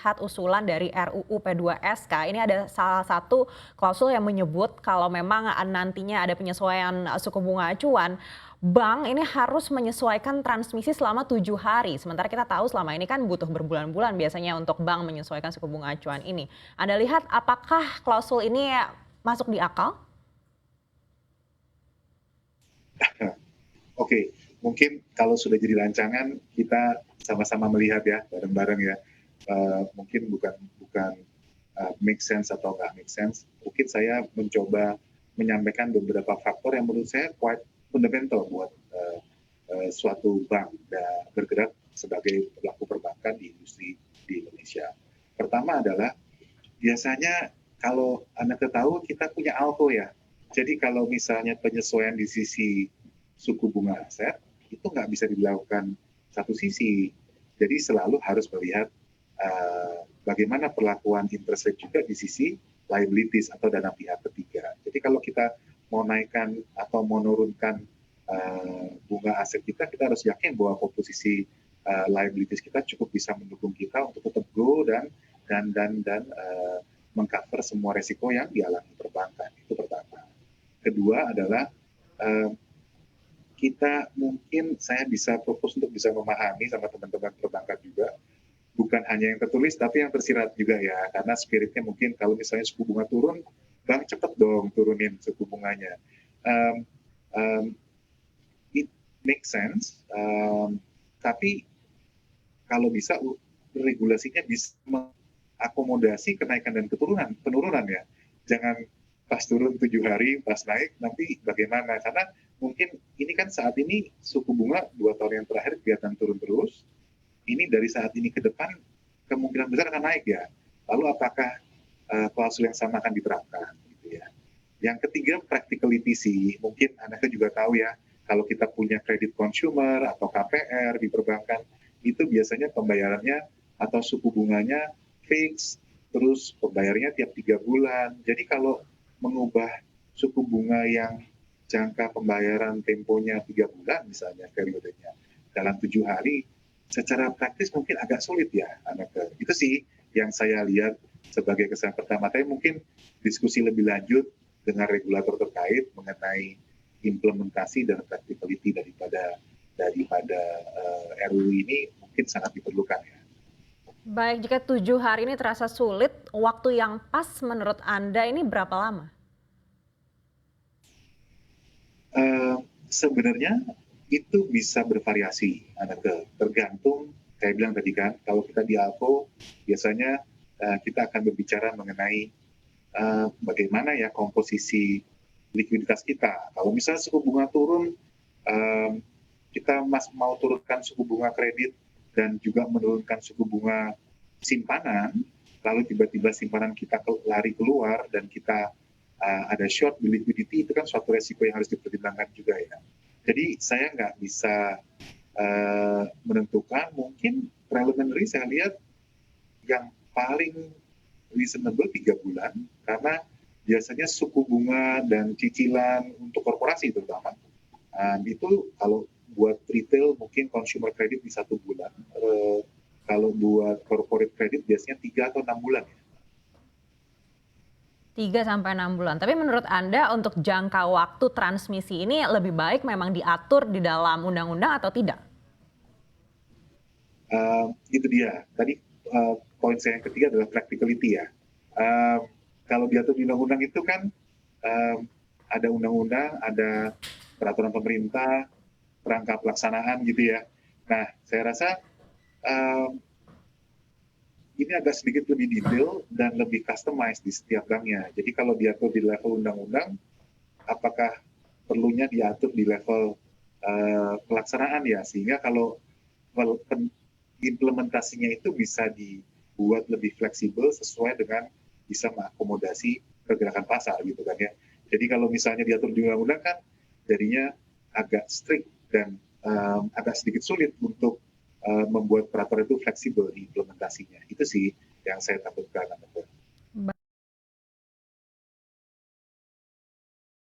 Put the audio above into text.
lihat usulan dari RUU P2SK, ini ada salah satu klausul yang menyebut kalau memang nantinya ada penyesuaian suku bunga acuan, bank ini harus menyesuaikan transmisi selama 7 hari. Sementara kita tahu selama ini kan butuh berbulan-bulan biasanya untuk bank menyesuaikan suku bunga acuan ini. Anda lihat apakah klausul ini masuk di akal? Oke, mungkin kalau sudah jadi rancangan kita sama-sama melihat ya bareng-bareng ya. Mungkin bukan bukan make sense atau nggak make sense. Mungkin saya mencoba menyampaikan beberapa faktor yang menurut saya quite fundamental buat suatu bank dan bergerak sebagai pelaku perbankan di industri di Indonesia. Pertama adalah biasanya kalau Anda tahu kita punya ALCO ya. Jadi kalau misalnya penyesuaian di sisi suku bunga aset itu nggak bisa dilakukan satu sisi. Jadi selalu harus melihat bagaimana perlakuan interest rate juga di sisi liabilities atau dana pihak ketiga. Jadi kalau kita mau naikkan atau mau menurunkan bunga aset kita harus yakin bahwa komposisi liabilities kita cukup bisa mendukung kita untuk tetap grow dan mengcover semua resiko yang dialami perbankan. Itu pertama. Kedua adalah kita mungkin saya bisa fokus untuk bisa memahami sama teman-teman perbankan juga, bukan hanya yang tertulis tapi yang tersirat juga ya, karena spiritnya mungkin kalau misalnya suku bunga turun, bank cepet dong turunin suku bunganya. It makes sense, tapi kalau bisa regulasinya bisa mengakomodasi kenaikan dan penurunan ya. Jangan pas turun 7 hari, pas naik nanti bagaimana? Karena mungkin ini kan saat ini suku bunga 2 tahun yang terakhir kelihatan turun terus. Ini dari saat ini ke depan kemungkinan besar akan naik ya. Lalu apakah klausul yang sama akan diterapkan? Gitu ya. Yang ketiga practicality sih. Mungkin Anda juga tahu ya, kalau kita punya kredit consumer atau KPR di perbankan, itu biasanya pembayarannya atau suku bunganya fix, terus pembayarannya tiap 3 bulan. Jadi kalau mengubah suku bunga yang jangka pembayaran temponya 3 bulan misalnya periodenya dalam 7 hari, secara praktis mungkin agak sulit ya Anake. Itu sih yang saya lihat sebagai kesan pertama. Tapi mungkin diskusi lebih lanjut dengan regulator terkait mengenai implementasi dan practicality daripada RUU ini mungkin sangat diperlukan ya. Baik, jika 7 hari ini terasa sulit, waktu yang pas menurut Anda ini berapa lama? Sebenarnya itu bisa bervariasi, tergantung, saya bilang tadi kan, kalau kita di ALCO biasanya kita akan berbicara mengenai bagaimana ya komposisi likuiditas kita. Kalau misalnya suku bunga turun, kita mau turunkan suku bunga kredit dan juga menurunkan suku bunga simpanan, lalu tiba-tiba simpanan kita lari keluar dan kita ada short di liquidity, itu kan suatu resiko yang harus dipertimbangkan juga ya. Jadi saya nggak bisa menentukan, mungkin preliminary saya lihat yang paling reasonable 3 bulan, karena biasanya suku bunga dan cicilan untuk korporasi terutama, itu kalau buat retail mungkin consumer credit di 1 bulan, kalau buat corporate credit biasanya 3 atau 6 bulan ya. 3 sampai 6 bulan. Tapi menurut Anda untuk jangka waktu transmisi ini lebih baik memang diatur di dalam undang-undang atau tidak? Itu dia. Tadi poin saya yang ketiga adalah practicality ya. Kalau diatur di undang-undang itu kan ada undang-undang, ada peraturan pemerintah, kerangka pelaksanaan gitu ya. Nah, saya rasa ini agak sedikit lebih detail dan lebih customized di setiap banknya. Jadi kalau diatur di level undang-undang, apakah perlunya diatur di level pelaksanaan ya, sehingga kalau implementasinya itu bisa dibuat lebih fleksibel sesuai dengan bisa mengakomodasi pergerakan pasar gitu kan ya. Jadi kalau misalnya diatur di undang-undang kan jadinya agak strict dan agak sedikit sulit untuk membuat peraturan itu fleksibel di implementasinya. Itu sih yang saya takutkan.